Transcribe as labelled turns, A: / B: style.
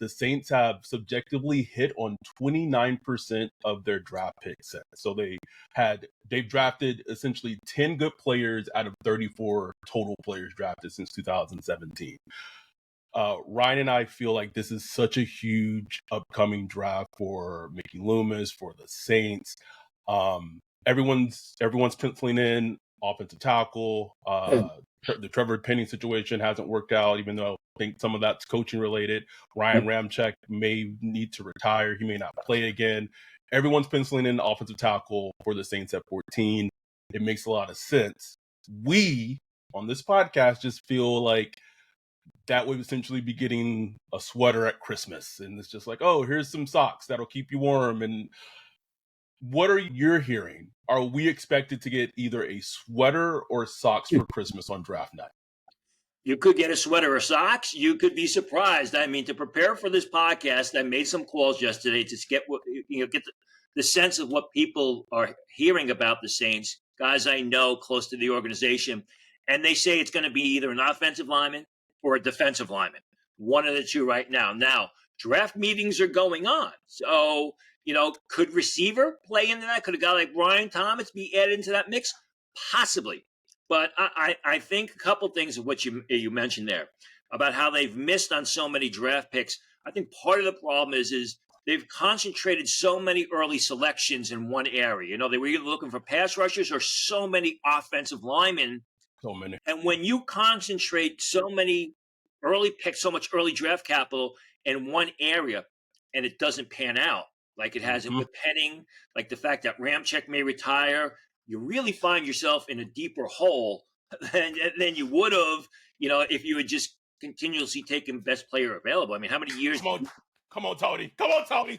A: the Saints have subjectively hit on 29% of their draft picks. So they've drafted essentially 10 good players out of 34 total players drafted since 2017. Ryan and I feel like this is such a huge upcoming draft for Mickey Loomis, for the Saints. Everyone's penciling in offensive tackle. The Trevor Penning situation hasn't worked out, even though I think some of that's coaching related. Ryan Ramczyk may need to retire. He may not play again. Everyone's penciling in offensive tackle for the Saints at 14. It makes a lot of sense. We, on this podcast, just feel like that would essentially be getting a sweater at Christmas. And it's just like, oh, here's some socks that'll keep you warm. And what are you hearing? Are we expected to get either a sweater or socks for Christmas on draft night?
B: You could get a sweater or socks. You could be surprised. I mean, to prepare for this podcast, I made some calls yesterday to get the sense of what people are hearing about the Saints, guys I know close to the organization. And they say it's going to be either an offensive lineman or a defensive lineman, one of the two right now. Now, draft meetings are going on. So, could receiver play into that? Could a guy like Brian Thomas be added into that mix? Possibly. But I think a couple things of what you mentioned there about how they've missed on so many draft picks. I think part of the problem is they've concentrated so many early selections in one area. They were either looking for pass rushers or so many offensive linemen.
A: So many.
B: And when you concentrate so many early picks, so much early draft capital in one area, and it doesn't pan out like it has with Penning, like the fact that Ramczyk may retire, you really find yourself in a deeper hole than you would have, if you had just continuously taken best player available. I mean, how many years?
A: Come on, Tony. Come on, Tony.